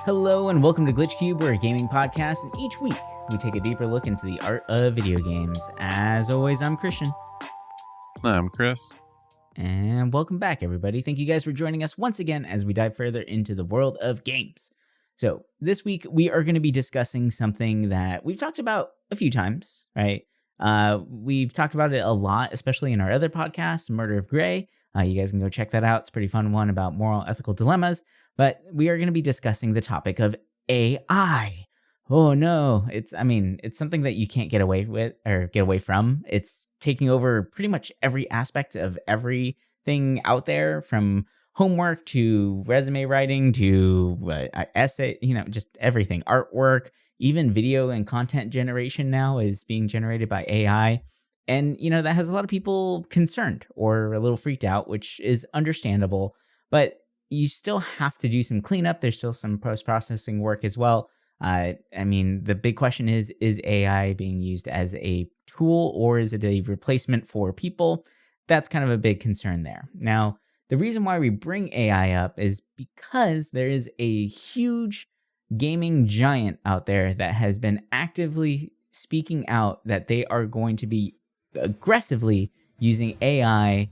Hello and welcome to Glitch Cube, we're a gaming podcast, and each week we take a deeper look into the art of video games. As always, I'm Christian. I'm Chris. And welcome back, everybody. Thank you guys for joining us once again as we dive further into the world of games. So this week we are going to be discussing something that we've talked about a few times, right? We've talked about it a lot, especially in our other podcast, Murder of Grey. You guys can go check that out. It's a pretty fun one about moral ethical dilemmas. But we are going to be discussing the topic of AI. Oh no, it's something that you can't get away with or get away from. It's taking over pretty much every aspect of everything out there, from homework to resume writing to essay, just everything. Artwork, even video and content generation now is being generated by AI. And, that has a lot of people concerned or a little freaked out, which is understandable. But you still have to do some cleanup. There's still some post-processing work as well. The big question is AI being used as a tool or is it a replacement for people? That's kind of a big concern there. Now, the reason why we bring AI up is because there is a huge gaming giant out there that has been actively speaking out that they are going to be aggressively using AI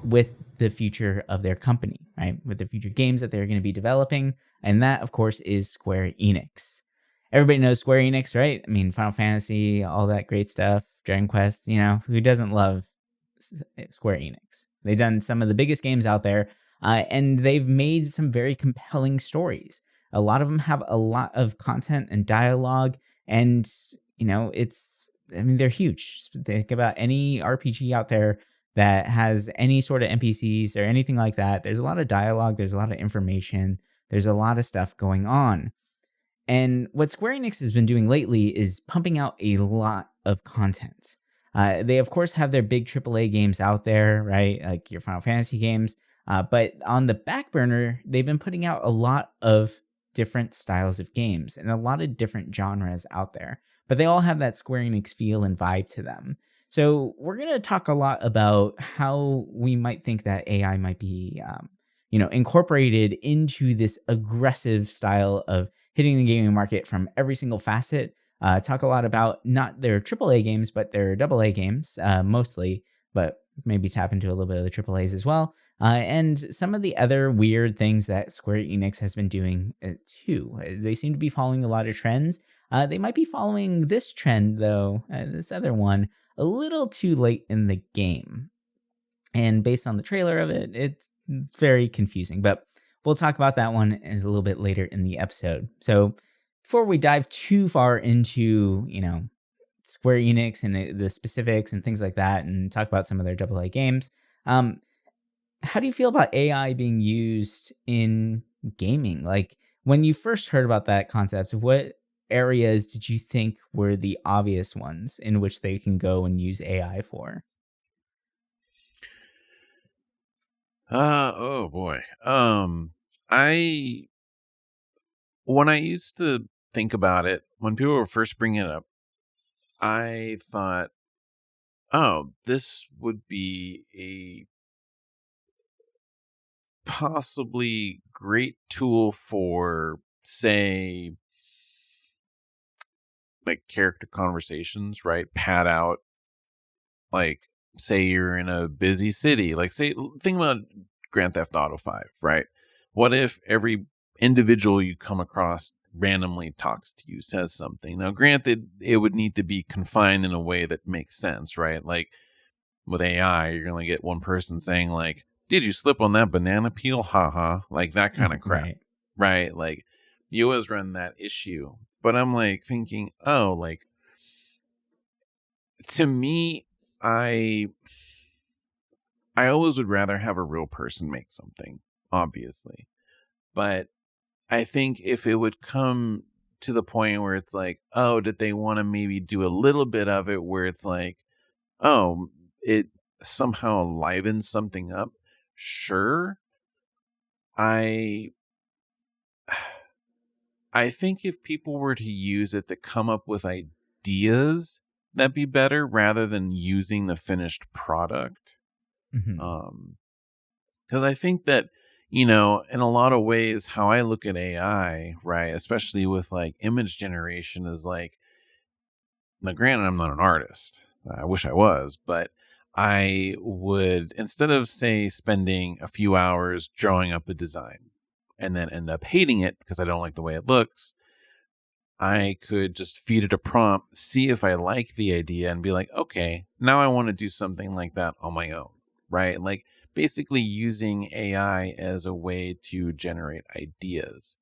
with the future of their company, right? With the future games that they're going to be developing. And that, of course, is Square Enix. Everybody knows Square Enix, right? Final Fantasy, all that great stuff, Dragon Quest, who doesn't love Square Enix? They've done some of the biggest games out there, and they've made some very compelling stories. A lot of them have a lot of content and dialogue, and, they're huge. Think about any RPG out there that has any sort of NPCs or anything like that. There's a lot of dialogue, there's a lot of information, there's a lot of stuff going on. And what Square Enix has been doing lately is pumping out a lot of content. They, of course, have their big AAA games out there, right? Like your Final Fantasy games. But on the back burner, they've been putting out a lot of different styles of games and a lot of different genres out there. But they all have that Square Enix feel and vibe to them. So we're going to talk a lot about how we might think that AI might be, incorporated into this aggressive style of hitting the gaming market from every single facet. Talk a lot about not their AAA games, but their AA games mostly, but maybe tap into a little bit of the AAAs as well. And some of the other weird things that Square Enix has been doing too. They seem to be following a lot of trends. They might be following this trend, though, this other one, a little too late in the game. And based on the trailer of it, it's very confusing. But we'll talk about that one a little bit later in the episode. So before we dive too far into, Square Enix and the specifics and things like that, and talk about some of their AA games, how do you feel about AI being used in gaming? Like, when you first heard about that concept, what areas did you think were the obvious ones in which they can go and use AI for? Oh boy. When I used to think about it, when people were first bringing it up, I thought, oh, this would be a possibly great tool for, say, like character conversations, right? Pad out, like, say you're in a busy city, like, think about Grand Theft Auto 5, right? What if every individual you come across randomly talks to you, says something? Now, granted, it would need to be confined in a way that makes sense, right? Like, with AI, you're going to get one person saying, like, did you slip on that banana peel? Haha. Like, that kind of crap, right? Like, you always run that issue. But I'm, like, thinking, oh, like, to me, I always would rather have a real person make something, obviously. But I think if it would come to the point where it's like, oh, did they want to maybe do a little bit of it where it's like, oh, it somehow livens something up? Sure. I think if people were to use it to come up with ideas, that'd be better rather than using the finished product. Mm-hmm. Because I think that, in a lot of ways, how I look at AI, right, especially with like image generation, is like, now granted, I'm not an artist. I wish I was, but I would, instead of say spending a few hours drawing up a design and then end up hating it because I don't like the way it looks, I could just feed it a prompt, see if I like the idea, and be like, okay, now I want to do something like that on my own, right? Like basically using AI as a way to generate ideas.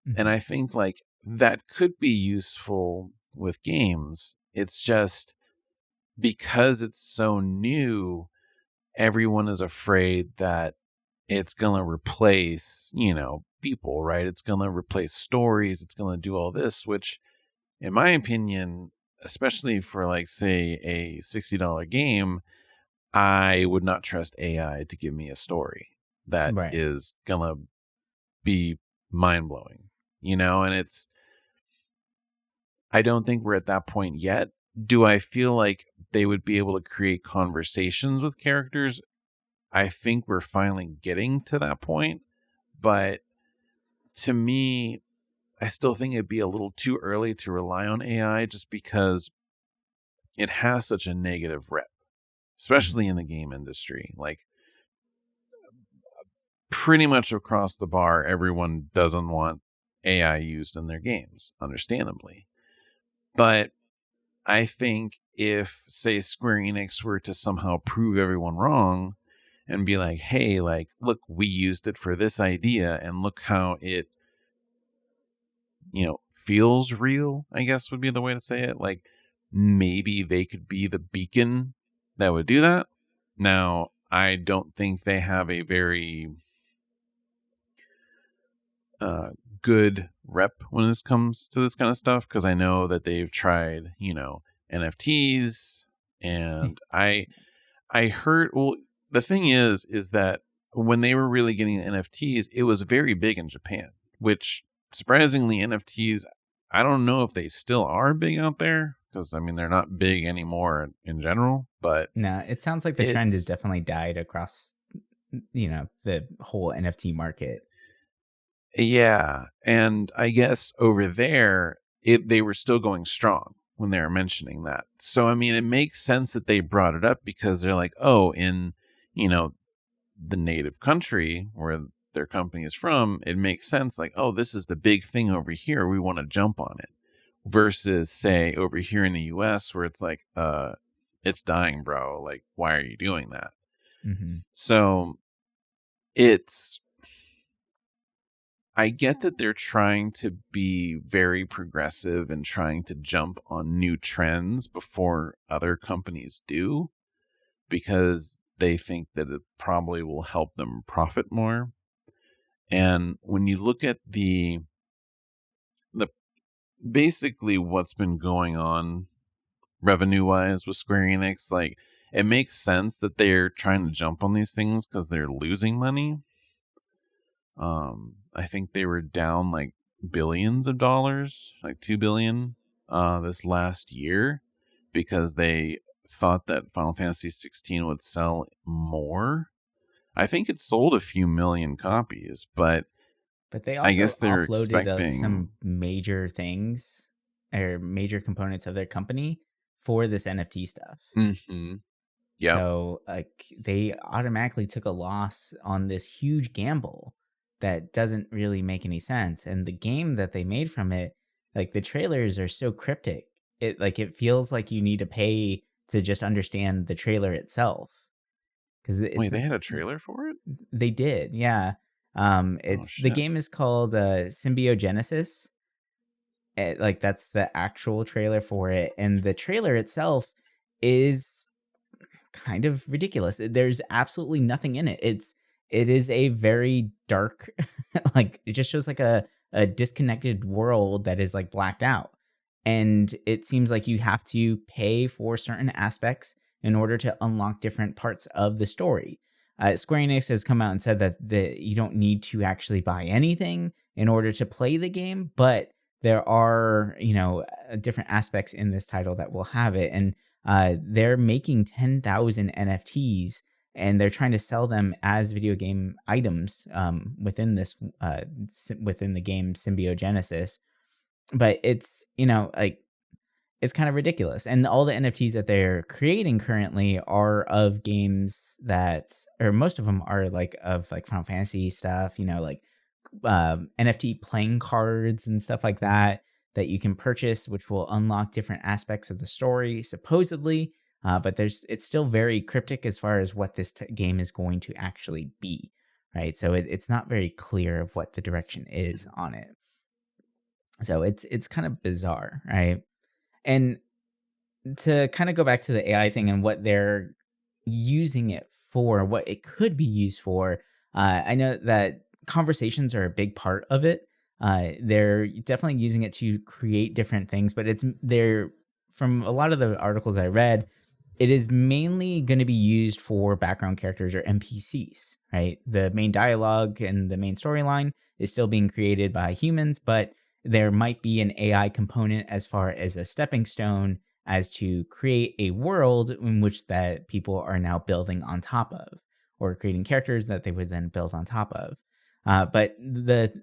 And Mhm. I think like that could be useful with games. It's just because it's so new, everyone is afraid that it's going to replace, people, right? It's going to replace stories. It's going to do all this, which in my opinion, especially for like say a $60 game, I would not trust AI to give me a story that Right. is going to be mind blowing, and I don't think we're at that point yet. Do I feel like they would be able to create conversations with characters? I think we're finally getting to that point. But to me, I still think it'd be a little too early to rely on AI just because it has such a negative rep, Mhm. especially in the game industry. Like, pretty much across the bar, everyone doesn't want AI used in their games, understandably. But I think if, say, Square Enix were to somehow prove everyone wrong and be like, hey, like, look, we used it for this idea and look how it, feels real, I guess would be the way to say it. Like, maybe they could be the beacon that would do that. Now, I don't think they have a very good rep when this comes to this kind of stuff, because I know that they've tried, NFTs, and I heard, well, the thing is that when they were really getting NFTs, it was very big in Japan, which surprisingly NFTs, I don't know if they still are big out there, because I mean they're not big anymore in general, but No, it sounds like the trend has it's definitely died across, the whole NFT market. yeah, and I guess over there they were still going strong when they were mentioning that. So I mean, it makes sense that they brought it up because they're like, oh, in you know the native country where their company is from, it makes sense. Like, oh, this is the big thing over here. We want to jump on it. Versus, say, over here in the US where it's like, it's dying, bro. Like, why are you doing that? Mhm. So it's, I get that they're trying to be very progressive and trying to jump on new trends before other companies do, because they think that it probably will help them profit more. And when you look at the basically what's been going on revenue wise with Square Enix, like it makes sense that they're trying to jump on these things because they're losing money. I think they were down like billions of dollars, like 2 billion, this last year, because they thought that Final Fantasy 16 would sell more. I think it sold a few million copies, but But they I also guess they're offloaded, expecting. some major things or major components of their company for this NFT stuff. Mm-hmm. Yep. So, like, they automatically took a loss on this huge gamble that doesn't really make any sense. And the game that they made from it, like, the trailers are so cryptic. It feels like you need to pay to just understand the trailer itself because Wait, they had a trailer for it? they did, yeah. Oh It's the shit. game is called Symbiogenesis. Like that's the actual trailer for it, and the trailer itself is kind of ridiculous. There's absolutely nothing in it. It is a very dark, like it just shows like a disconnected world that is like blacked out, and it seems like you have to pay for certain aspects in order to unlock different parts of the story. Square Enix has come out and said that you don't need to actually buy anything in order to play the game, but there are different aspects in this title that will have it, and they're making 10,000 NFTs, and they're trying to sell them as video game items within this within the game Symbiogenesis. But it's like it's kind of ridiculous. And all the NFTs that they're creating currently are of games that, or most of them are like of like Final Fantasy stuff, like NFT playing cards and stuff like that that you can purchase, which will unlock different aspects of the story, supposedly. But it's still very cryptic as far as what this game is going to actually be, right? So it's not very clear of what the direction is on it. So it's kind of bizarre, right? And to kind of go back to the AI thing and what they're using it for, what it could be used for, I know that conversations are a big part of it. They're definitely using it to create different things, but they're from a lot of the articles I read, it is mainly going to be used for background characters or NPCs, right? The main dialogue and the main storyline is still being created by humans, but there might be an AI component as far as a stepping stone as to create a world in which that people are now building on top of, or creating characters that they would then build on top of. But the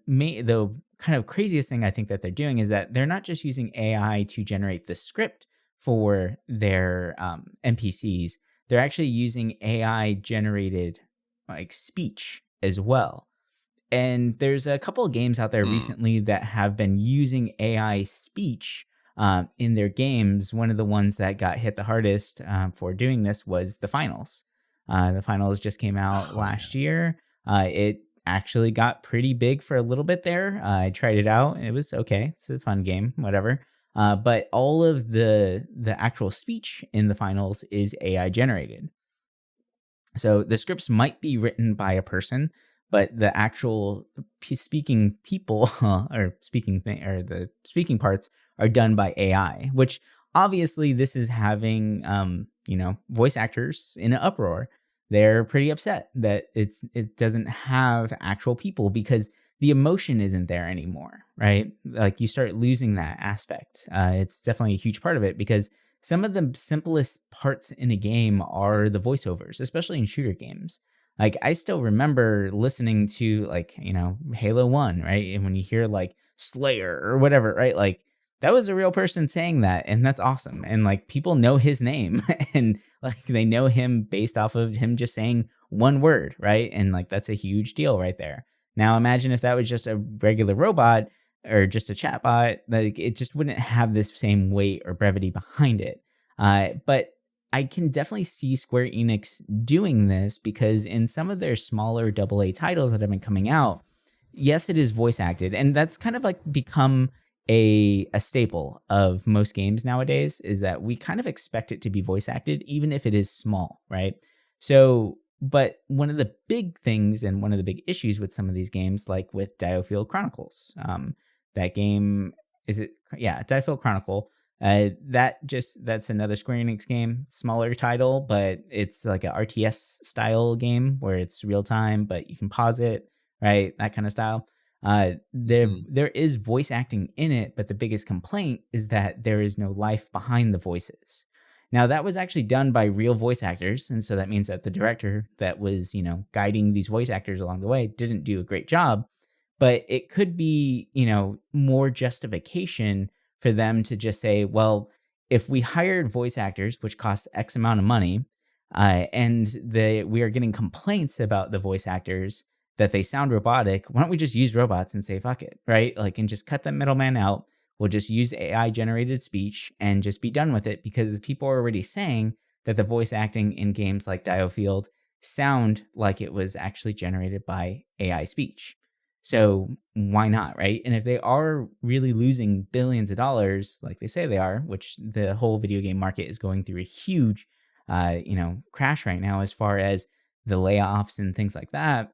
kind of craziest thing I think that they're doing is that they're not just using AI to generate the script for their NPCs. They're actually using AI generated like speech as well. And there's a couple of games out there Hmm. recently that have been using AI speech in their games. One of the ones that got hit the hardest for doing this was the finals. The finals just came out Oh yeah. last year. It actually got pretty big for a little bit there. I tried it out. It was okay. It's a fun game, whatever. But all of the actual speech in the finals is AI generated. So the scripts might be written by a person, but the actual speaking people or speaking thing or the speaking parts are done by AI, which obviously this is having voice actors in an uproar. They're pretty upset that it doesn't have actual people because the emotion isn't there anymore, right? Like you start losing that aspect. It's definitely a huge part of it because some of the simplest parts in a game are the voiceovers, especially in shooter games. Like I still remember listening to like, Halo 1, right? And when you hear like Slayer or whatever, right? Like that was a real person saying that and that's awesome. And like people know his name and like they know him based off of him just saying one word, right? And like that's a huge deal right there. Now imagine if that was just a regular robot or just a chatbot, like it just wouldn't have this same weight or brevity behind it. But I can definitely see Square Enix doing this because in some of their smaller AA titles that have been coming out, yes, it is voice acted, and that's kind of like become a staple of most games nowadays. Is that we kind of expect it to be voice acted, even if it is small, right? So. But one of the big things and one of the big issues with some of these games, like with Diofield Chronicles, that game is it? Yeah, Diefield Chronicle. That's another Square Enix game, smaller title, but it's like a RTS style game where it's real time, but you can pause it, right? That kind of style. Hmm. There is voice acting in it, but the biggest complaint is that there is no life behind the voices. Now that was actually done by real voice actors, and so that means that the director that was guiding these voice actors along the way didn't do a great job, but it could be, more justification for them to just say, well, if we hired voice actors, which cost X amount of money, and we are getting complaints about the voice actors that they sound robotic, why don't we just use robots and say fuck it, right? Like, and just cut that middleman out. We'll just use AI generated speech and just be done with it because people are already saying that the voice acting in games like Diofield sound like it was actually generated by AI speech. So why not, right? And if they are really losing billions of dollars, like they say they are, which the whole video game market is going through a huge, crash right now as far as the layoffs and things like that,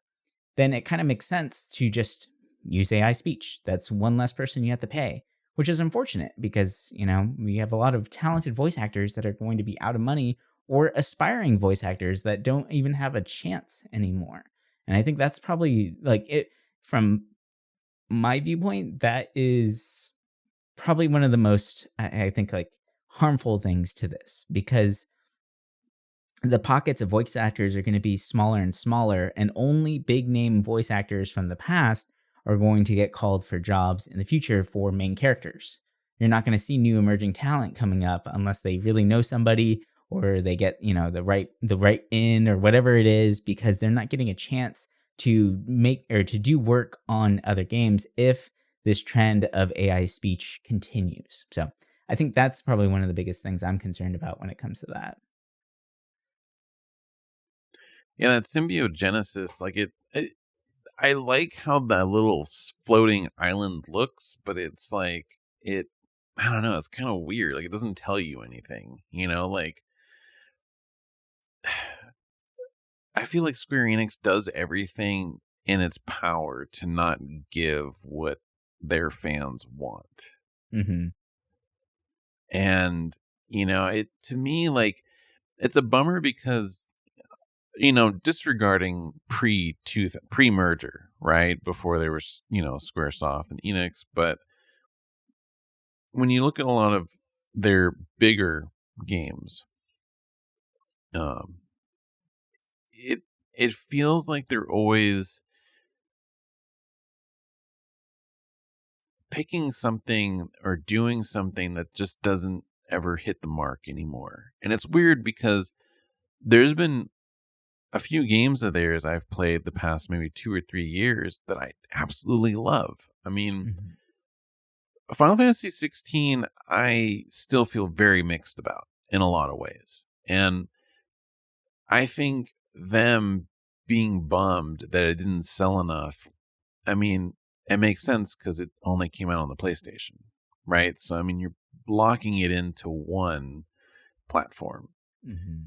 then it kind of makes sense to just use AI speech. That's one less person you have to pay, which is unfortunate because, we have a lot of talented voice actors that are going to be out of money or aspiring voice actors that don't even have a chance anymore. And I think that's probably like it from my viewpoint, that is probably one of the most, I think, like harmful things to this because the pockets of voice actors are going to be smaller and smaller, and only big name voice actors from the past are going to get called for jobs in the future for main characters. You're not going to see new emerging talent coming up unless they really know somebody, or they get, the right in, or whatever it is, because they're not getting a chance to make or to do work on other games if this trend of AI speech continues. So I think that's probably one of the biggest things I'm concerned about when it comes to that. Yeah, that symbiogenesis, I like how that little floating island looks, but it's like it. I don't know. It's kind of weird. Like, it doesn't tell you anything. Like I feel like Square Enix does everything in its power to not give what their fans want. Mm-hmm. And, it to me, like, it's a bummer because, disregarding pre-merger, right? Before there was, Squaresoft and Enix. But when you look at a lot of their bigger games, it feels like they're always picking something or doing something that just doesn't ever hit the mark anymore. And it's weird because there's been a few games of theirs I've played the past maybe 2 or 3 years that I absolutely love. I mean, Mm-hmm. Final Fantasy 16, I still feel very mixed about in a lot of ways. And I think them being bummed that it didn't sell enough, I mean, it makes sense because it only came out on the PlayStation, right? So, I mean, you're blocking it into one platform Mm-hmm.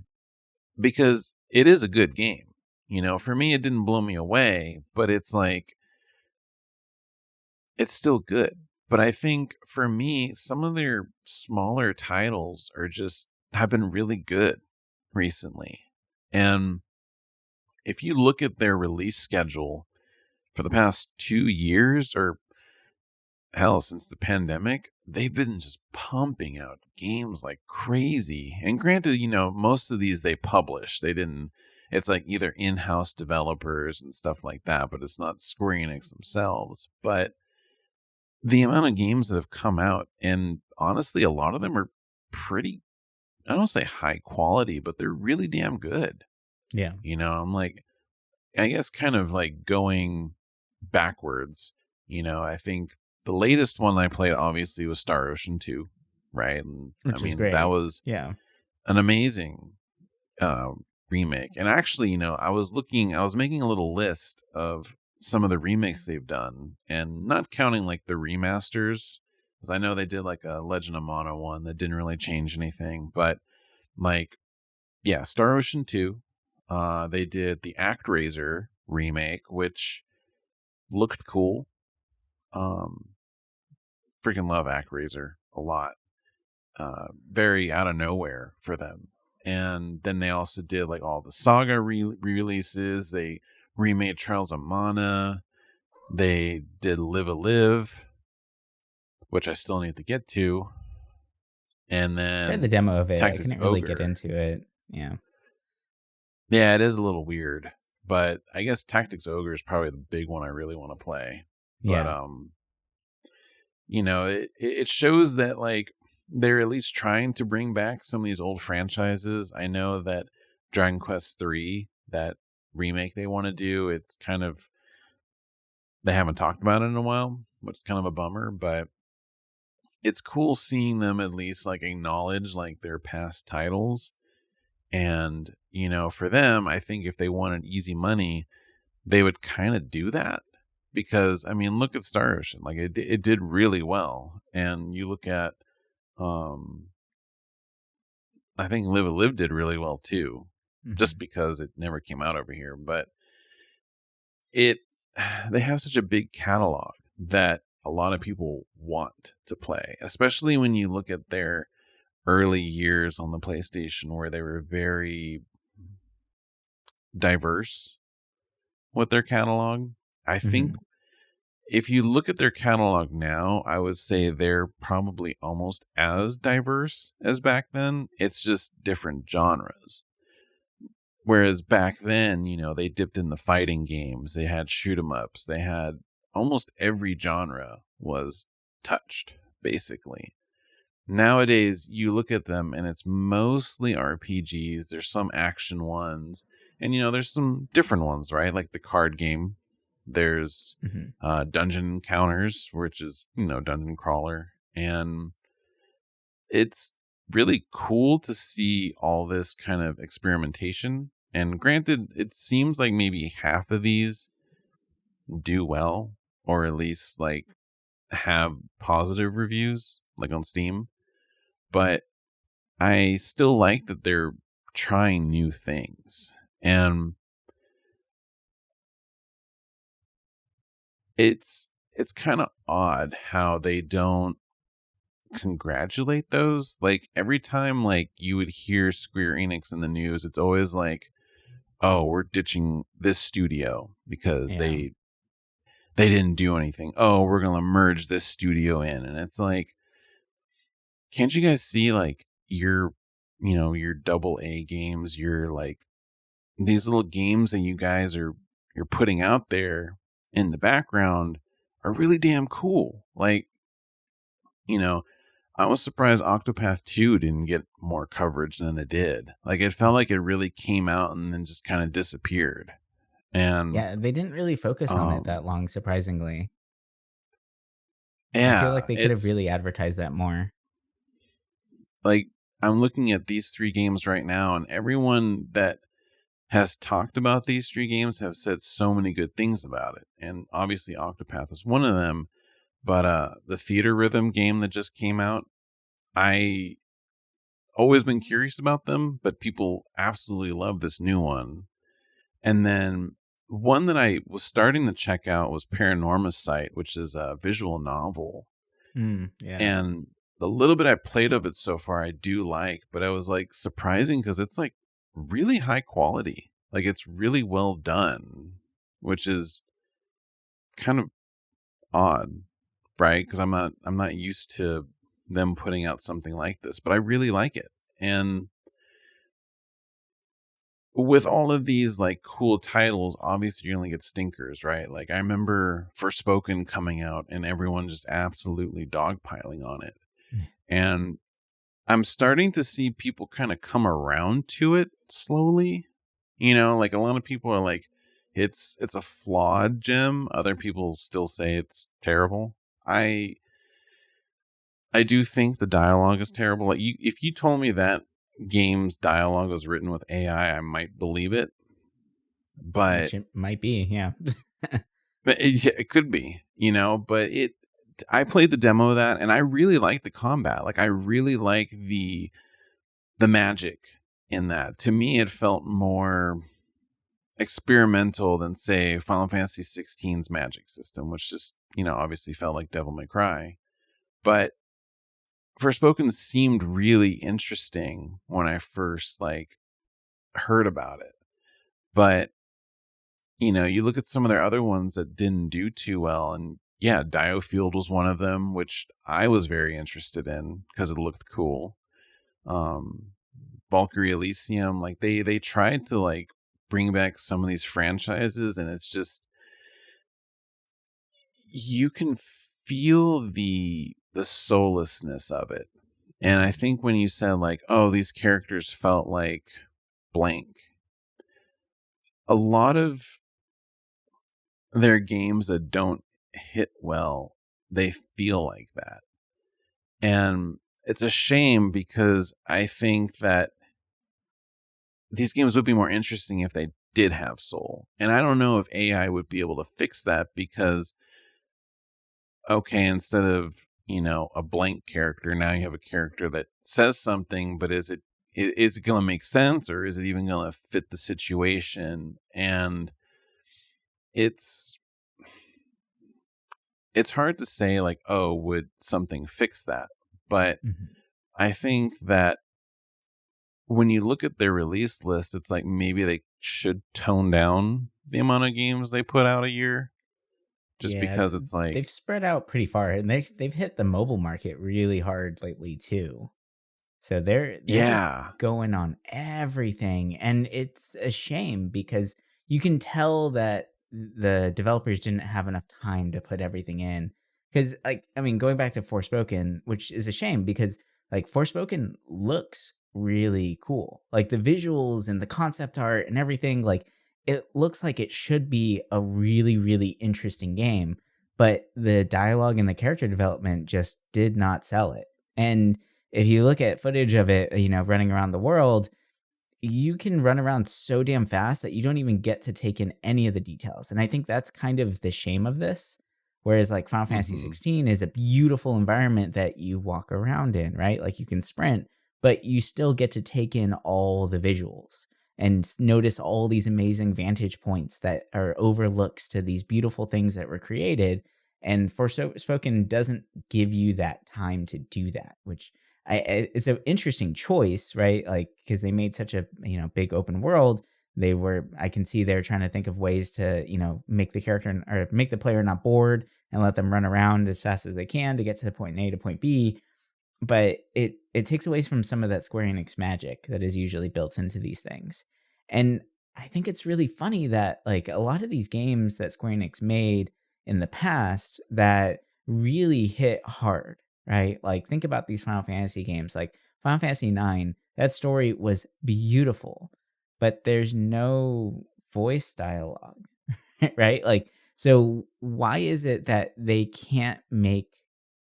because it is a good game. For me, it didn't blow me away, but it's like, it's still good. But I think for me, some of their smaller titles have been really good recently. And if you look at their release schedule for the past 2 years, or hell, since the pandemic, they've been just pumping out games like crazy. And granted, most of these they publish. It's like either in-house developers and stuff like that, but it's not Square Enix themselves. But the amount of games that have come out, and honestly, a lot of them are pretty, I don't say high quality, but they're really damn good. Yeah. I'm like, I guess kind of like going backwards, I think the latest one I played obviously was Star Ocean 2, right? And Which is great. that was Yeah. an amazing remake. And actually, I was making a little list of some of the remakes they've done, and not counting like the remasters, because I know they did like a Legend of Mana one that didn't really change anything, but like, yeah, Star Ocean 2, they did the ActRaiser remake, which looked cool. Freaking love ActRaiser a lot. Very out of nowhere for them. And then they also did like all the Saga re-releases. They remade Trials of Mana. They did Live a Live, which I still need to get to. And then Tried the demo of it. Tactics I couldn't really get Ogre. into it. Yeah. Yeah, it is a little weird, but I guess Tactics Ogre is probably the big one I really want to play. Yeah. But it shows that like they're at least trying to bring back some of these old franchises. I know that Dragon Quest 3, that remake they want to do, it's kind of, they haven't talked about it in a while, which is kind of a bummer, but it's cool seeing them at least like acknowledge like their past titles. And, for them, I think if they wanted easy money, they would kind of do that. Because, I mean, look at Star Ocean. Like, it did really well. And you look at, I think Live a Live did really well, too. Mm-hmm. Just because it never came out over here. But they have such a big catalog that a lot of people want to play. Especially when you look at their early years on the PlayStation, where they were very diverse with their catalog. I think if you look at their catalog now, I would say they're probably almost as diverse as back then. It's just different genres. Whereas back then, they dipped in the fighting games. They had shoot 'em ups. They had almost every genre was touched, basically. Nowadays, you look at them and it's mostly RPGs. There's some action ones, and there's some different ones, right? Like the card game. There's Dungeon Encounters, which is dungeon crawler, and it's really cool to see all this kind of experimentation. And granted, it seems like maybe half of these do well, or at least like have positive reviews, like on Steam. But I still like that they're trying new things. And it's kind of odd how they don't congratulate those. Like every time like you would hear Square Enix in the news, it's always like, oh, we're ditching this studio because they didn't do anything. Oh, we're gonna merge this studio in. And it's like, can't you guys see like your double A games, your like these little games that you guys you're putting out there in the background are really damn cool. Like, I was surprised Octopath 2 didn't get more coverage than it did. Like, it felt like it really came out and then just kind of disappeared. And yeah, they didn't really focus on it that long, surprisingly. I feel yeah, like they could have really advertised that more. Like, I'm looking at these 3 games right now, and everyone that has talked about these 3 games have said so many good things about it. And obviously Octopath is one of them. But the Theater Rhythm game that just came out, I always been curious about them, but people absolutely love this new one. And then one that I was starting to check out was Paranormal Sight, which is a visual novel. Yeah. And the little bit I played of it so far, I do like, but I was like surprising because it's like really high quality. Like it's really well done, which is kind of odd, right? Because I'm not used to them putting out something like this, but I really like it. And with all of these like cool titles, obviously you're gonna get stinkers, right? Like I remember Forspoken coming out and everyone just absolutely dogpiling on it. And I'm starting to see people kind of come around to it slowly. Like a lot of people are like, it's a flawed gem. Other people still say it's terrible. I do think the dialogue is terrible. Like if you told me that game's dialogue was written with AI, I might believe it. But which it might be, yeah. it could be, but I played the demo of that and I really like the combat. Like I really like the magic in that. To me, it felt more experimental than say Final Fantasy 16's magic system, which just, obviously felt like Devil May Cry. But Forspoken seemed really interesting when I first heard about it. But you look at some of their other ones that didn't do too well, and yeah, Diofield was one of them, which I was very interested in because it looked cool. Valkyrie Elysium, like they tried to bring back some of these franchises, and it's just you can feel the soullessness of it. And I think when you said oh, these characters felt like blank, a lot of their games that don't hit well, they feel like that. And it's a shame because I think that these games would be more interesting if they did have soul. And I don't know if AI would be able to fix that because, okay, instead of, a blank character, now you have a character that says something, but is it going to make sense, or is it even going to fit the situation? And it's hard to say oh, would something fix that? But I think that when you look at their release list, it's like maybe they should tone down the amount of games they put out a year, just because it's like they've spread out pretty far, and they've hit the mobile market really hard lately too. So they're just Yeah. going on everything, and it's a shame because you can tell that the developers didn't have enough time to put everything in. Because, like, I mean, going back to Forspoken, which is a shame because, like, Forspoken looks really cool. Like, the visuals and the concept art and everything, like, it looks like it should be a really, really interesting game, but the dialogue and the character development just did not sell it. And if you look at footage of it, running around the world, you can run around so damn fast that you don't even get to take in any of the details. And I think that's kind of the shame of this. Whereas like Final Fantasy Hmm. 16 is a beautiful environment that you walk around in, right? Like you can sprint, but you still get to take in all the visuals and notice all these amazing vantage points that are overlooks to these beautiful things that were created. And Forspoken doesn't give you that time to do that, which it's an interesting choice, right? Like because they made such a big open world. I can see they're trying to think of ways to make the character or make the player not bored and let them run around as fast as they can to get to the point A to point B. But it takes away from some of that Square Enix magic that is usually built into these things. And I think it's really funny that like a lot of these games that Square Enix made in the past that really hit hard, right? Like think about these Final Fantasy games, like Final Fantasy 9, that story was beautiful, but there's no voice dialogue, right? Like so why is it that they can't make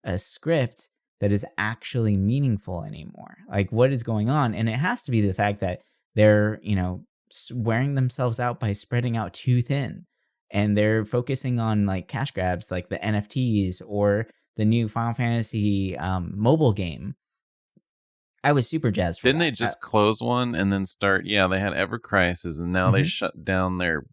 a script that is actually meaningful anymore? Like, what is going on? And it has to be the fact that they're, wearing themselves out by spreading out too thin. And they're focusing on like cash grabs, like the NFTs or the new Final Fantasy mobile game. I was super jazzed for Didn't that. they just close one and then start? Yeah, they had Ever Crisis, and now they Mhm. shut down their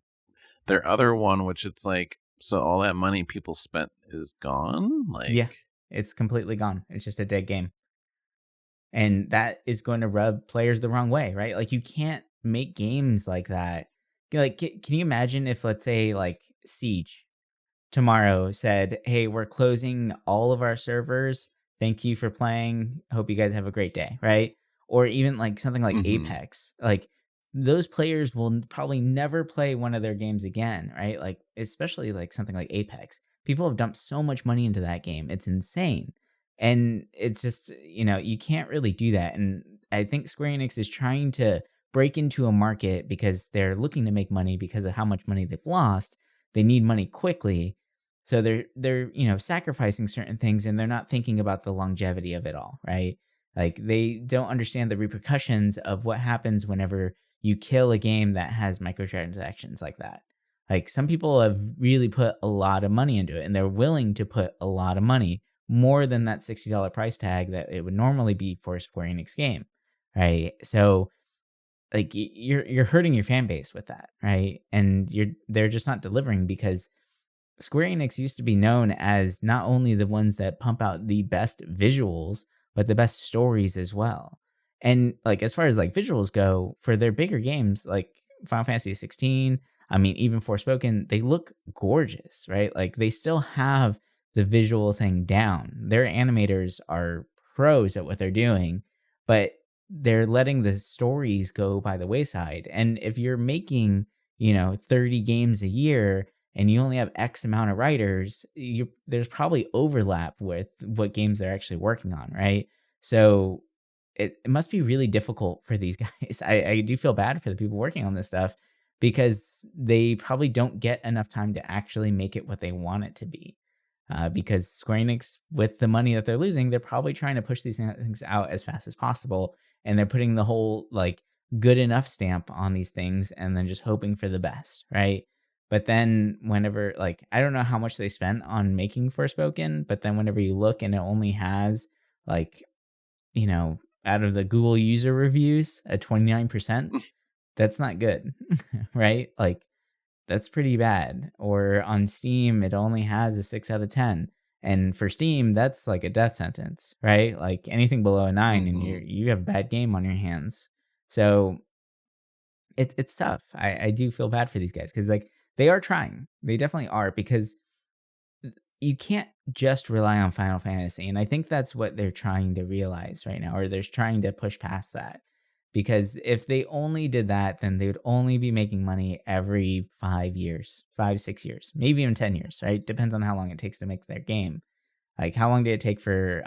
other one, which it's like, so all that money people spent is gone. Yeah, Like, it's completely gone. It's just a dead game. And that is going to rub players the wrong way, right? Like you can't make games like that. Like, can you imagine if, let's say, like Siege tomorrow said, "Hey, we're closing all of our servers. Thank you for playing. Hope you guys have a great day," right? Or even like something like mm-hmm. Apex. Like those players will probably never play one of their games again, right? Like especially like something like Apex. People have dumped so much money into that game. It's insane. And it's just, you can't really do that. And I think Square Enix is trying to break into a market because they're looking to make money because of how much money they've lost. They need money quickly, so they're, sacrificing certain things and they're not thinking about the longevity of it all, right? Like they don't understand the repercussions of what happens whenever you kill a game that has microtransactions like that. Like some people have really put a lot of money into it and they're willing to put a lot of money, more than that $60 price tag that it would normally be for a Square Enix game, right? So like you're hurting your fan base with that, right? And they're just not delivering because Square Enix used to be known as not only the ones that pump out the best visuals, but the best stories as well. And like as far as like visuals go, for their bigger games like Final Fantasy 16, I mean even Forspoken, they look gorgeous, right? Like they still have the visual thing down. Their animators are pros at what they're doing, but they're letting the stories go by the wayside. And if you're making, 30 games a year and you only have X amount of writers, there's probably overlap with what games they're actually working on, right? So it must be really difficult for these guys. I do feel bad for the people working on this stuff because they probably don't get enough time to actually make it what they want it to be. Because Square Enix, with the money that they're losing, they're probably trying to push these things out as fast as possible, and they're putting the whole like good enough stamp on these things, and then just hoping for the best, right? But then whenever like I don't know how much they spent on making Forspoken, but then whenever you look and it only has like, out of the Google user reviews at 29%, that's not good. Right? Like that's pretty bad. Or on Steam it only has a 6 out of 10. And for Steam, that's like a death sentence, right? Like anything below a 9 and Mm-hmm. you have a bad game on your hands. So it's tough. I do feel bad for these guys because like they are trying. They definitely are because you can't just rely on Final Fantasy, and I think that's what they're trying to realize right now, or they're trying to push past that. Because if they only did that, then they would only be making money every 5 years, 5, 6 years, maybe even 10 years, right? Depends on how long it takes to make their game. Like, how long did it take for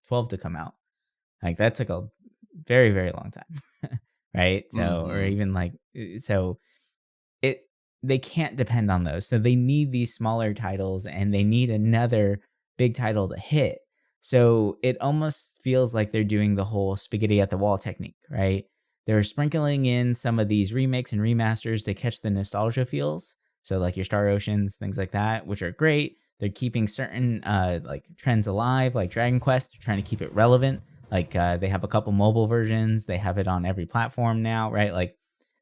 12 to come out? Like, that took a very, very long time, right? So, or Mm-hmm. even like, so it they can't depend on those. So they need these smaller titles and they need another big title to hit. So it almost feels like they're doing the whole spaghetti at the wall technique, right? They're sprinkling in some of these remakes and remasters to catch the nostalgia feels. So like your Star Oceans, things like that, which are great. They're keeping certain like trends alive, like Dragon Quest. They're trying to keep it relevant. Like they have a couple mobile versions. They have it on every platform now, right? Like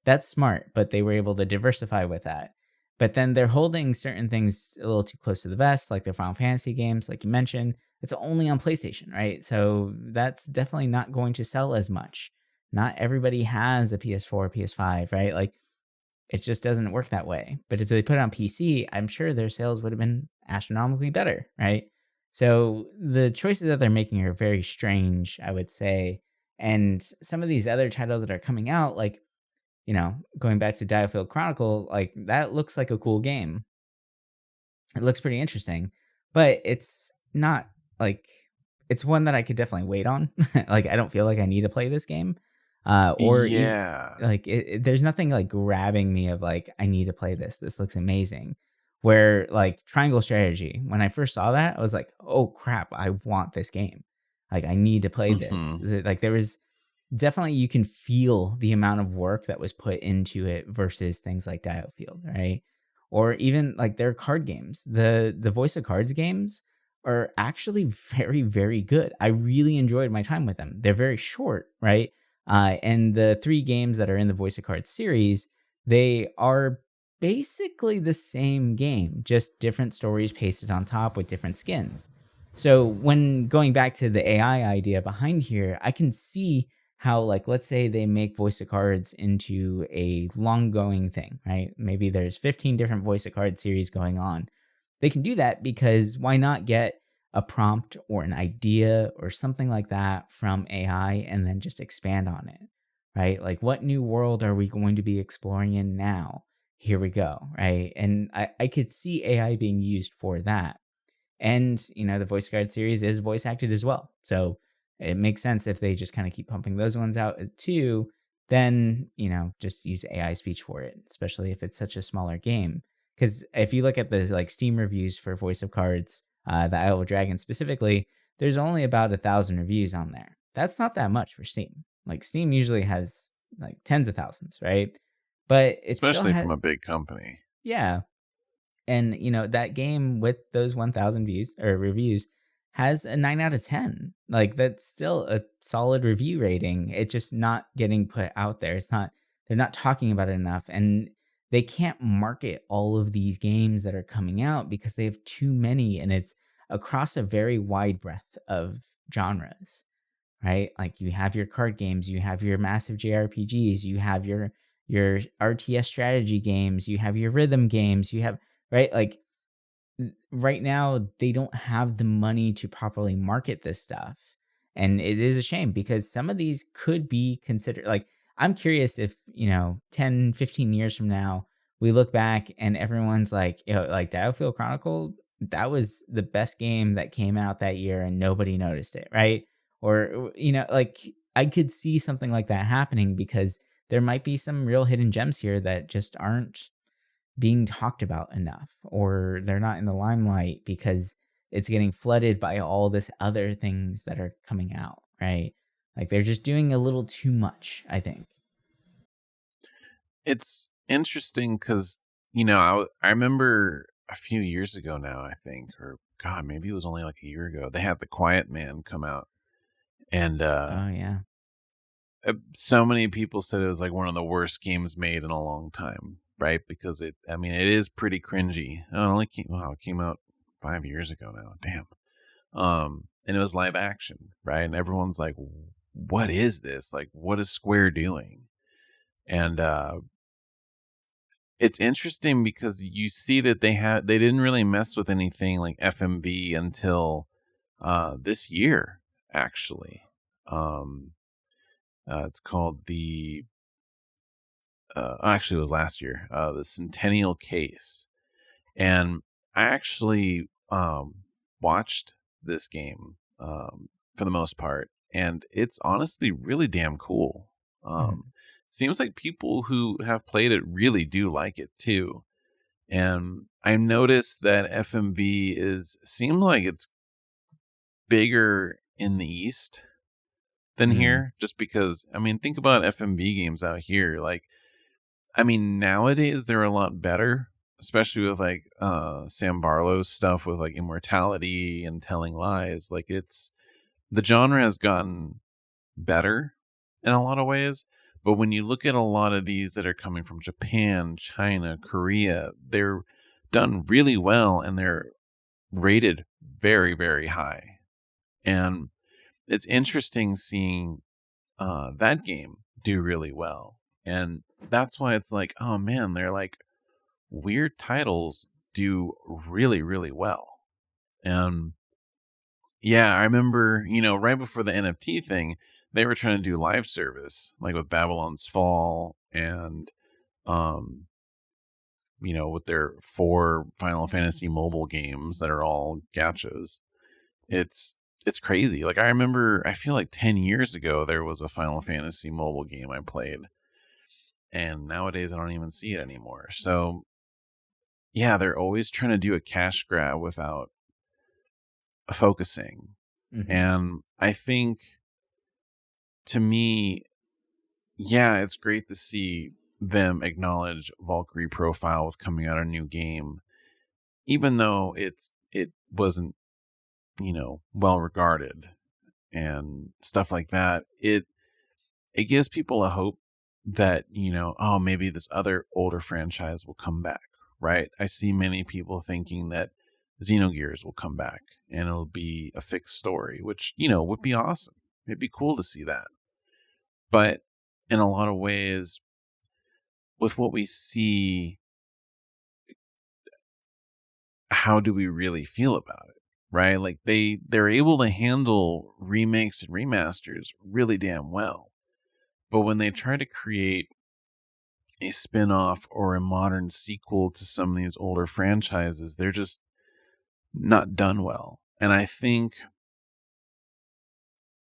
that's smart, but they were able to diversify with that. But then they're holding certain things a little too close to the vest, like their Final Fantasy games, like you mentioned. It's only on PlayStation, right? So that's definitely not going to sell as much. Not everybody has a PS4, PS5, right? Like it just doesn't work that way. But if they put it on PC, I'm sure their sales would have been astronomically better, right? So the choices that they're making are very strange, I would say. And some of these other titles that are coming out, like going back to Diofield Chronicle, like that looks like a cool game. It looks pretty interesting, but it's not like it's one that I could definitely wait on. Like I don't feel like I need to play this game, or even Yeah. like there's nothing like grabbing me of like I need to play this. This looks amazing. Where like Triangle Strategy, when I first saw that, I was like, oh crap, I want this game. Like I need to play this. Mm-hmm. Like there was definitely you can feel the amount of work that was put into it versus things like Diofield, right? Or even like their card games. The Voice of Cards games are actually very, very good. I really enjoyed my time with them. They're very short, right? And the three games that are in the Voice of Cards series, they are basically the same game, just different stories pasted on top with different skins. So when going back to the AI idea behind here, I can see how like let's say they make voice of cards into a long going thing, right? Maybe there's 15 different voice of cards series going on. They can do that because why not get a prompt or an idea or something like that from AI and then just expand on it, right? Like what new world are we going to be exploring in now? Here we go, right? And I could see AI being used for that. And, the Voice Guide series is voice acted as well. So it makes sense if they just kind of keep pumping those ones out too, then, just use AI speech for it, especially if it's such a smaller game. Because if you look at the like Steam reviews for Voice of Cards, the Isle of Dragon specifically, there's only about 1,000 reviews on there. That's not that much for Steam. Like Steam usually has like tens of thousands, right? But it still Especially has, from a big company. yeah, and, that game with those 1,000 views or reviews has a 9 out of 10. Like, that's still a solid review rating. It's just not getting put out there. They're not talking about it enough. And they can't market all of these games that are coming out because they have too many. And it's across a very wide breadth of genres, right? Like, you have your card games, you have your massive JRPGs, you have your RTS strategy games, you have your rhythm games, you have right? Like right now, they don't have the money to properly market this stuff. And it is a shame because some of these could be considered like I'm curious if, 10, 15 years from now, we look back and everyone's like, like Diofield Chronicle, that was the best game that came out that year and nobody noticed it, right? Or, like I could see something like that happening because there might be some real hidden gems here that just aren't being talked about enough or they're not in the limelight because it's getting flooded by all this other things that are coming out, right? Like they're just doing a little too much, I think. It's interesting because, I remember a few years ago now, I think, or God, maybe it was only like a year ago, they had The Quiet Man come out. And Oh yeah. so many people said it was like one of the worst games made in a long time, right? Because it is pretty cringy. It came out 5 years ago now. Damn. And it was live action, right? And everyone's like, what is this? Like, what is Square doing? And it's interesting because you see that they didn't really mess with anything like FMV until this year, actually. It's called the actually it was last year, the Centennial Case. And I actually watched this game for the most part, and it's honestly really damn cool. Mhm. Seems like people who have played it really do like it too. And I noticed that FMV seemed like it's bigger in the East than Mhm. here, just because, I mean, think about FMV games out here. Like, I mean, nowadays they're a lot better, especially with like Sam Barlow's stuff with like immortality and telling lies. Like, the genre has gotten better in a lot of ways. But when you look at a lot of these that are coming from Japan, China, Korea, they're done really well and they're rated very, very high. And it's interesting seeing that game do really well. And that's why it's like, oh man, they're like weird titles do really, really well. And yeah, I remember, right before the NFT thing, they were trying to do live service, like with Babylon's Fall and, um, with their 4 Final Fantasy mobile games that are all gachas. It's it's crazy. Like I remember, I feel like 10 years ago there was a Final Fantasy mobile game I played, and nowadays I don't even see it anymore. So yeah, they're always trying to do a cash grab without focusing. Mhm. And I think, to me, yeah, it's great to see them acknowledge Valkyrie Profile with coming out a new game, even though it wasn't, well regarded and stuff like that. It gives people a hope that, oh, maybe this other older franchise will come back, right? I see many people thinking that Xenogears will come back and it'll be a fixed story, which, would be awesome. It'd be cool to see that. But in a lot of ways, with what we see, how do we really feel about it? Right? Like they're able to handle remakes and remasters really damn well. But when they try to create a spin-off or a modern sequel to some of these older franchises, they're just not done well. And I think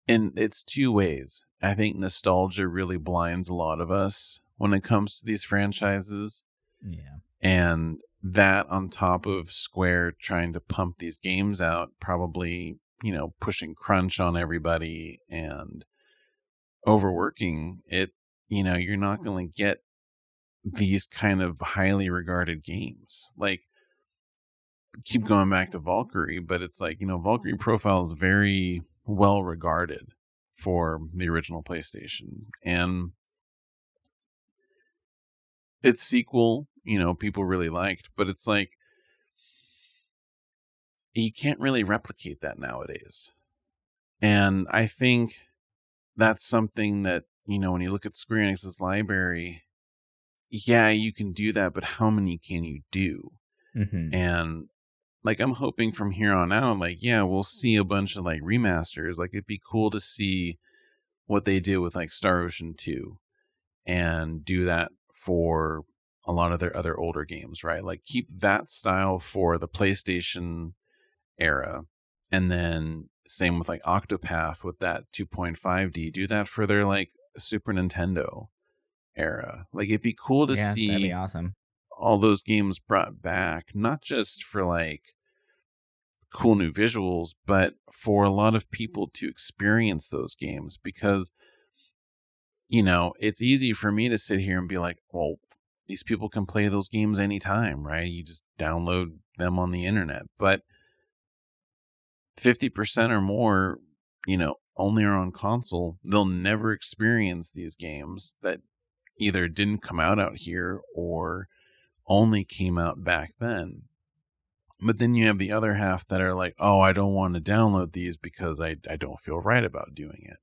it's two ways. I think nostalgia really blinds a lot of us when it comes to these franchises. Yeah. And that on top of Square trying to pump these games out, probably, pushing crunch on everybody and overworking it, you're not going to get these kind of highly regarded games. Like, keep going back to Valkyrie, but it's like, Valkyrie Profile is very well regarded for the original PlayStation. And its sequel, people really liked, but it's like, you can't really replicate that nowadays. And I think that's something that, when you look at Square Enix's library, yeah, you can do that, but how many can you do? Mhm. And like, I'm hoping from here on out, like, yeah, we'll see a bunch of like remasters. Like, it'd be cool to see what they do with like Star Ocean 2 and do that for a lot of their other older games, right? Like, keep that style for the PlayStation era. And then same with like Octopath with that 2.5D. Do that for their like Super Nintendo era. Like, it'd be cool to Yeah, that'd be see awesome. all those games brought back, not just for like cool new visuals, but for a lot of people to experience those games. Because, it's easy for me to sit here and be like, well, these people can play those games anytime, right? You just download them on the internet. But 50% or more, only are on console. They'll never experience these games that either didn't come out here or only came out back then. But then you have the other half that are like, oh, I don't want to download these because I don't feel right about doing it.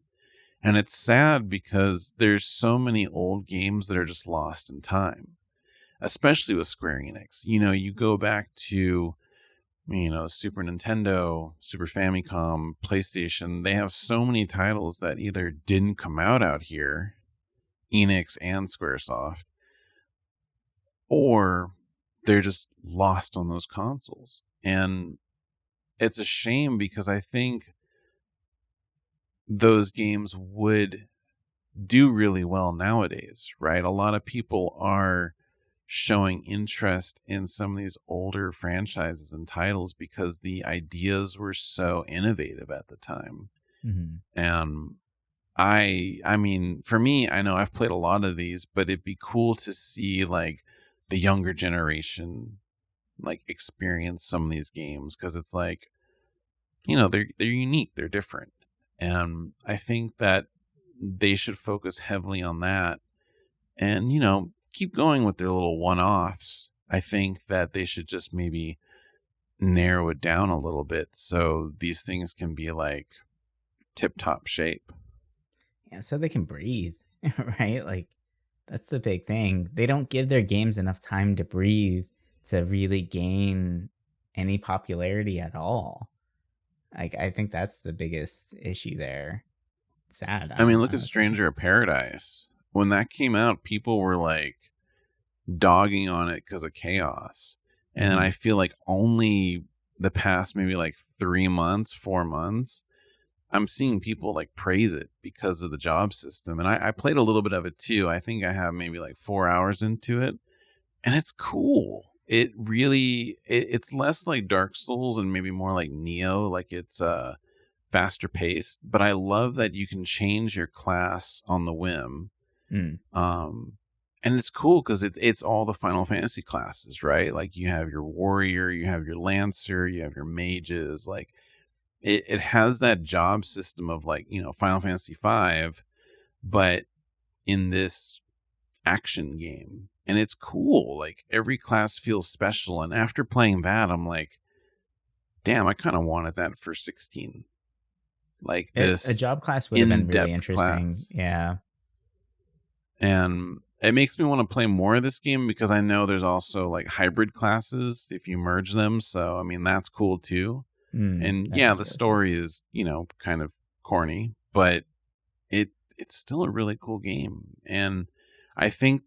And it's sad because there's so many old games that are just lost in time. especially with Square Enix. You know, you go back to, Super Nintendo, Super Famicom, PlayStation. They have so many titles that either didn't come out here, Enix and Squaresoft, or they're just lost on those consoles. And it's a shame because I think those games would do really well nowadays, right? A lot of people are showing interest in some of these older franchises and titles because the ideas were so innovative at the time. Mm-hmm. And I mean, for me, I know I've played a lot of these, but it'd be cool to see like the younger generation like experience some of these games, because it's like, they're unique, they're different. And I think that they should focus heavily on that and, keep going with their little one-offs. I think that they should just maybe narrow it down a little bit so these things can be like tip-top shape. Yeah, so they can breathe, right? Like that's the big thing. They don't give their games enough time to breathe to really gain any popularity at all. Like I think that's the biggest issue there. It's sad. I mean, look at Honestly. Stranger of Paradise. When that came out, people were like dogging on it because of chaos. And Mm-hmm. I feel like only the past maybe like 3 months, 4 months, I'm seeing people like praise it because of the job system. And I played a little bit of it too. I think I have maybe like 4 hours into it. And it's cool. It really, it's less like Dark Souls and maybe more like Neo. Like it's faster paced. But I love that you can change your class on the whim. Mm. And it's cool because it's all the Final Fantasy classes, right? Like you have your warrior, you have your lancer, you have your mages. Like it has that job system of like, Final Fantasy V, but in this action game. And it's cool. Like every class feels special. And after playing that, I'm like, damn, I kind of wanted that for 16. Like A this job class would have been really in-depth interesting. class. Yeah. And it makes me want to play more of this game because I know there's also like hybrid classes if you merge them. So, I mean, that's cool too. And That yeah, is the really cool. story is, kind of corny, but it's still a really cool game. And I think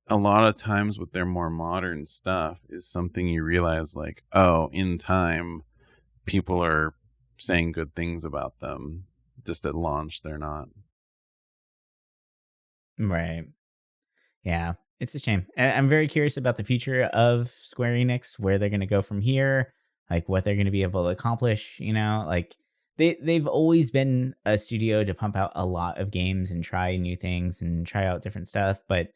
a lot of times with their more modern stuff is something you realize like, oh, in time, people are saying good things about them. Just at launch, they're not. Right. Yeah, it's a shame. I'm very curious about the future of Square Enix, where they're going to go from here, like what they're going to be able to accomplish. Like they've always been a studio to pump out a lot of games and try new things and try out different stuff, but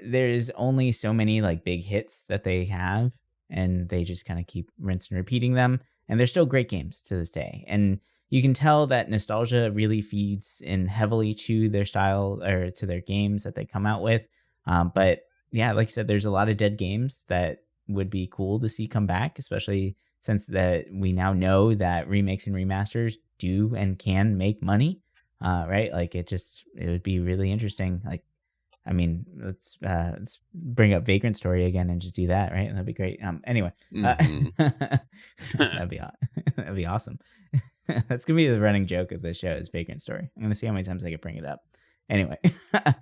there's only so many like big hits that they have, and they just kind of keep rinse and repeating them. And they're still great games to this day. And you can tell that nostalgia really feeds in heavily to their style or to their games that they come out with. But yeah, like you said, there's a lot of dead games that would be cool to see come back, especially since that we now know that remakes and remasters do and can make money. Right? Like it would be really interesting. Like, I mean, let's bring up Vagrant Story again and just do that, right? That'd be great. Anyway, Mm-hmm. that'd be that'd be awesome. That's gonna be the running joke of this show is Vagrant Story. I'm gonna see how many times I can bring it up. Anyway,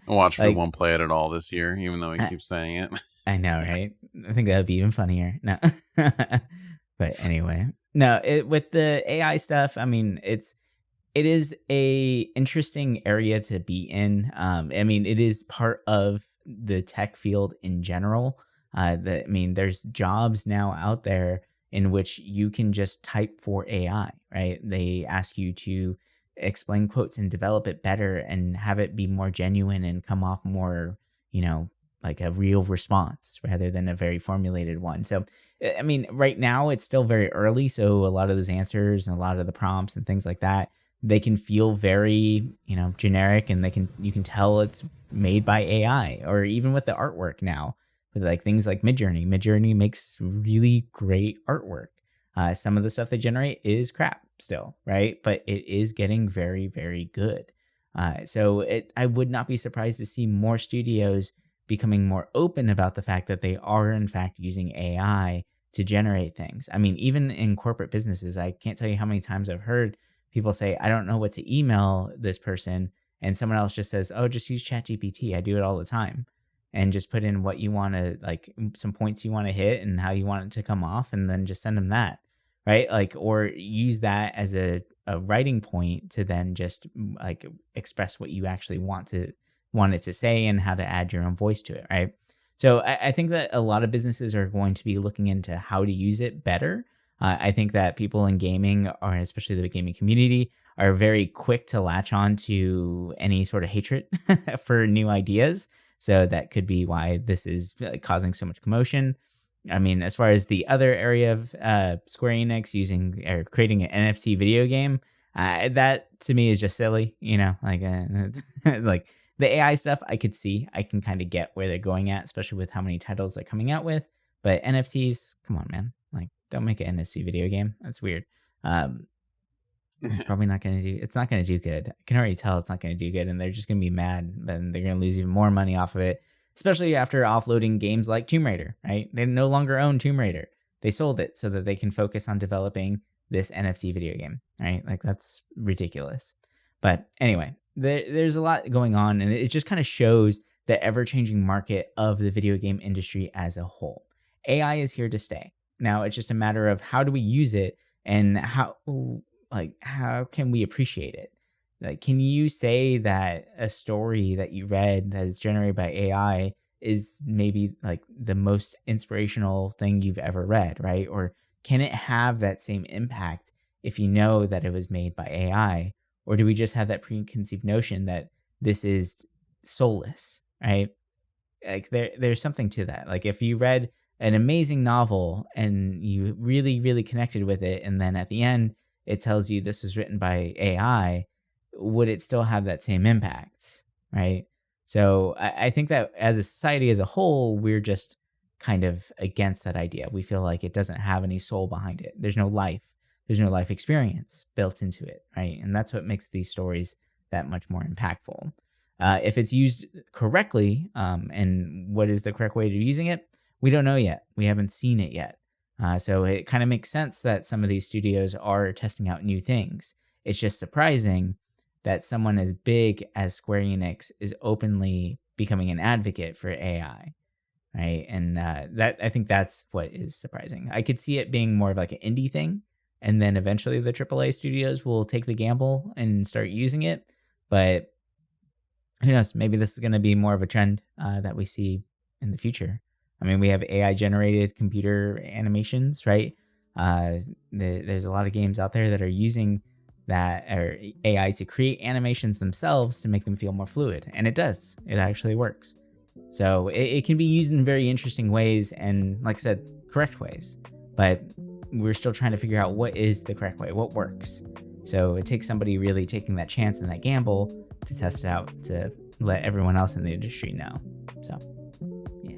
Watch if we like won't play it at all this year, even though we I, keep saying it. I know, right? I think that would be even funnier. No, but anyway, no. With the AI stuff, I mean, it is a interesting area to be in. I mean, it is part of the tech field in general. I mean, there's jobs now out there in which you can just type for AI, right? They ask you to explain quotes and develop it better and have it be more genuine and come off more, like a real response rather than a very formulated one. So, I mean, right now it's still very early. So, a lot of those answers and a lot of the prompts and things like that, they can feel very, generic, and you can tell it's made by AI. Or even with the artwork now, with like things like Midjourney makes really great artwork. Some of the stuff they generate is crap still, right? But it is getting very, very good. So I would not be surprised to see more studios becoming more open about the fact that they are in fact using AI to generate things. I mean, even in corporate businesses, I can't tell you how many times I've heard people say, I don't know what to email this person. And someone else just says, oh, just use ChatGPT. I do it all the time. And just put in what you want to, like, some points you want to hit and how you want it to come off, and then just send them that. Right. Like, or use that as a writing point to then just like express what you actually want it to say and how to add your own voice to it. Right. So I think that a lot of businesses are going to be looking into how to use it better. I think that people in gaming, or especially the gaming community, are very quick to latch on to any sort of hatred for new ideas. So that could be why this is causing so much commotion. I mean, as far as the other area of Square Enix using or creating an NFT video game, that to me is just silly. Like like the AI stuff, I can kind of get where they're going at, especially with how many titles they're coming out with. But NFTs, come on, man! Like, don't make an NFT video game. That's weird. It's probably not going to do. It's not going to do good. I can already tell it's not going to do good, and they're just going to be mad, and they're going to lose even more money off of it. Especially after offloading games like Tomb Raider, right? They no longer own Tomb Raider. They sold it so that they can focus on developing this NFT video game, right? Like, that's ridiculous. But anyway, there's a lot going on, and it just kind of shows the ever-changing market of the video game industry as a whole. AI is here to stay. Now, it's just a matter of how do we use it, and how can we appreciate it? Like, can you say that a story that you read that is generated by AI is maybe like the most inspirational thing you've ever read, right? Or can it have that same impact if you know that it was made by AI? Or do we just have that preconceived notion that this is soulless, right? Like, there's something to that. Like, if you read an amazing novel and you really, really connected with it, and then at the end it tells you this was written by AI, would it still have that same impact, right? So I think that as a society as a whole, we're just kind of against that idea. We feel like it doesn't have any soul behind it. There's no life experience built into it, right? And that's what makes these stories that much more impactful. If it's used correctly, and what is the correct way to using it, we don't know yet. We haven't seen it yet. So it kind of makes sense that some of these studios are testing out new things. It's just surprising that someone as big as Square Enix is openly becoming an advocate for AI, right? And that, I think that's what is surprising. I could see it being more of like an indie thing, and then eventually the AAA studios will take the gamble and start using it. But who knows? Maybe this is going to be more of a trend that we see in the future. I mean, we have AI-generated computer animations, right? There's a lot of games out there that are using that or AI to create animations themselves to make them feel more fluid. And it does. It actually works. So it can be used in very interesting ways and, like I said, correct ways. But we're still trying to figure out what is the correct way, what works. So it takes somebody really taking that chance and that gamble to test it out, to let everyone else in the industry know. So, yeah.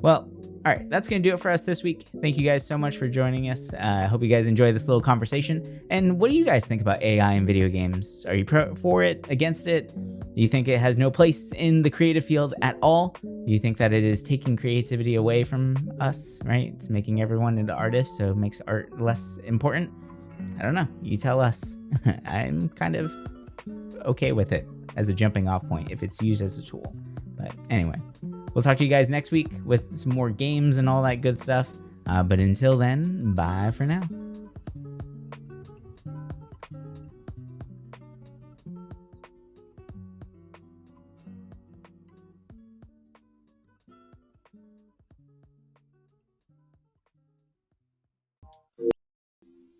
Well, all right, that's going to do it for us this week. Thank you guys so much for joining us. I hope you guys enjoyed this little conversation. And what do you guys think about AI in video games? Are you for it, against it? Do you think it has no place in the creative field at all? Do you think that it is taking creativity away from us, right? It's making everyone into artists, so it makes art less important? I don't know. You tell us. I'm kind of okay with it as a jumping off point if it's used as a tool. But anyway, we'll talk to you guys next week with some more games and all that good stuff. But until then, bye for now.